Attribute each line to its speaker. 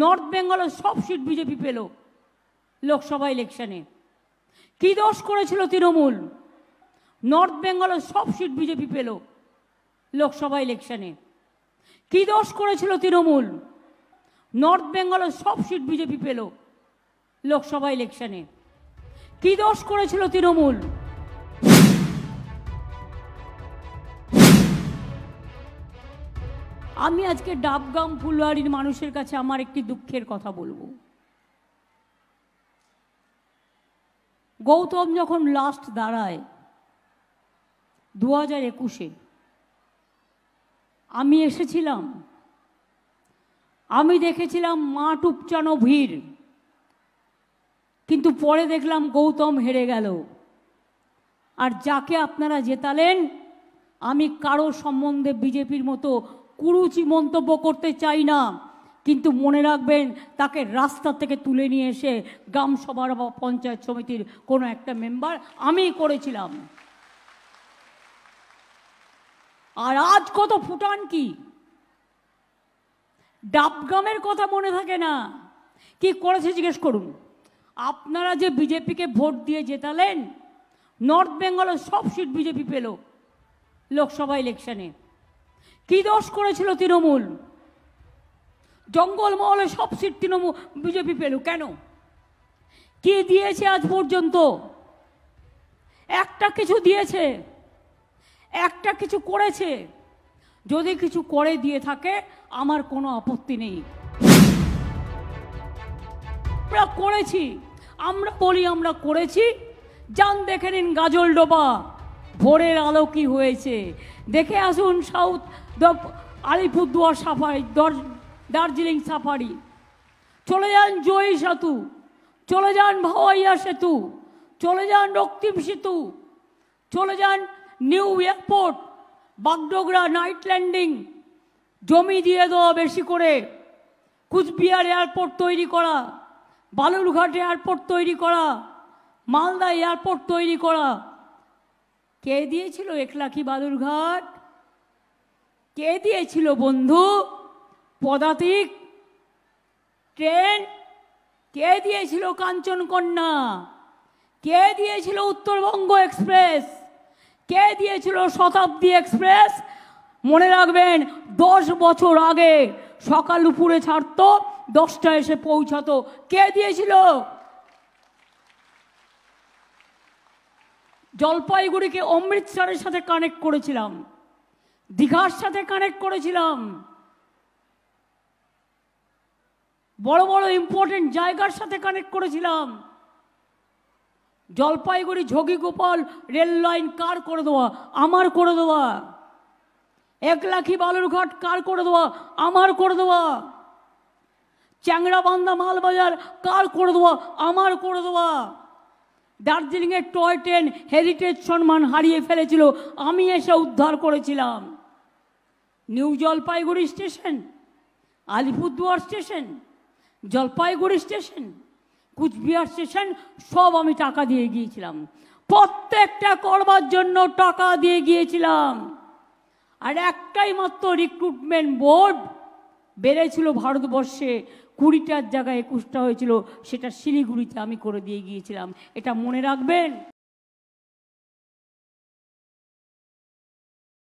Speaker 1: North বেঙ্গলের সব seat BJP পেল লোকসভা ইলেকশনে। কি দোষ করেছিল তৃণমূল? নর্থ বেঙ্গলের সব সিট বিজেপি পেল লোকসভা ইলেকশনে। কি দোষ করেছিল তৃণমূল? নর্থ বেঙ্গলের সব সিট বিজেপি পেল লোকসভা ইলেকশনে। কি দোষ করেছিল তৃণমূল? আমি আজকে ডাবগ্রাম ফুলবাড়ির মানুষের কাছে আমার একটি দুঃখের কথা বলবো। গৌতম যখন লাস্ট দাঁড়ায় 2021-এ, আমি এসেছিলাম, আমি দেখেছিলাম মাঠ উপচানো ভিড়, কিন্তু পরে দেখলাম গৌতম হেরে গেল। আর যাকে আপনারা জেতালেন, আমি কারো সম্বন্ধে বিজেপির মতো কুরুচি মন্তব্য করতে চাই না, কিন্তু মনে রাখবেন তাকে রাস্তা থেকে তুলে নিয়ে এসে গ্রাম সভার বা পঞ্চায়েত সমিতির কোনো একটা মেম্বার আমি করেছিলাম। আর আজ কত ফুটান কি ডাবগ্রামের কথা মনে থাকে না? কি করেছে জিজ্ঞেস করুন। আপনারা যে বিজেপিকে ভোট দিয়ে জেতালেন, নর্থ বেঙ্গলের সব সিট বিজেপি পেল লোকসভা ইলেকশনে। কি দোষ করেছিল তৃণমূল? জঙ্গলমহলে সব সিট তৃণমূল বিজেপি পেল কেন? কি দিয়েছে আজ পর্যন্ত? একটা কিছু দিয়েছে? একটা কিছু করেছে? যদি কিছু করে দিয়ে থাকে আমার কোনো আপত্তি নেই। আমরা করেছি, আমরা বলি আমরা করেছি। যান দেখে নিন গাজলডোবা ভোরের আলো কি হয়েছে, দেখে আসুন south Alipurduar safari, Darjeeling safari, চলে যান জয়ী সেতু, চলে যান ভাওয়াইয়া সেতু, চলে যান রক্তিম সেতু, চলে যান new airport, Bagdogra night landing, জমি দিয়ে দেওয়া বেশি করে, কুচবিহার এয়ারপোর্ট তৈরি করা, বালুরঘাট এয়ারপোর্ট তৈরি করা, মালদা এয়ারপোর্ট তৈরি করা। কে দিয়েছিল একলাখি বালুরঘাট? কে দিয়েছিল বন্ধু পদাতিক ট্রেন? কে দিয়েছিল কাঞ্চনকন্যা? কে দিয়েছিল উত্তরবঙ্গ এক্সপ্রেস? কে দিয়েছিল শতাব্দী এক্সপ্রেস? মনে রাখবেন 10 বছর আগে সকাল উপরে ছাড়তো, 10টায় এসে পৌঁছাতো। কে দিয়েছিল? জলপাইগুড়িকে অমৃতসরের সাথে কানেক্ট করেছিলাম, দীঘার সাথে কানেক্ট করেছিলাম, বড় বড় ইম্পর্টেন্ট জায়গার সাথে কানেক্ট করেছিলাম। জলপাইগুড়ি ঝগিগোপাল রেল লাইন কার করে দেওয়া? আমার করে দেওয়া। একলাখি বালুরঘাট কার করে দেওয়া? আমার করে দেওয়া। চ্যাংড়াবান্ধা মালবাজার কার করে দেওয়া? আমার করে দেওয়া। দার্জিলিংয়ের টয় ট্রেন হেরিটেজ সম্মান হারিয়ে ফেলেছিল, আমি এসে উদ্ধার করেছিলাম। New Jalpaiguri station, Alipurduar station, Jalpaiguri station, Coochbehar station সব আমি টাকা দিয়ে গিয়েছিলাম। প্রত্যেকটা করবার জন্য টাকা দিয়ে গিয়েছিলাম। আর একটাই মাত্র রিক্রুটমেন্ট বোর্ড বেড়েছিল ভারতবর্ষে, 20টার জায়গায় 21টা হয়েছিল, সেটা শিলিগুড়িতে আমি করে দিয়ে গিয়েছিলাম। এটা মনে রাখবেন।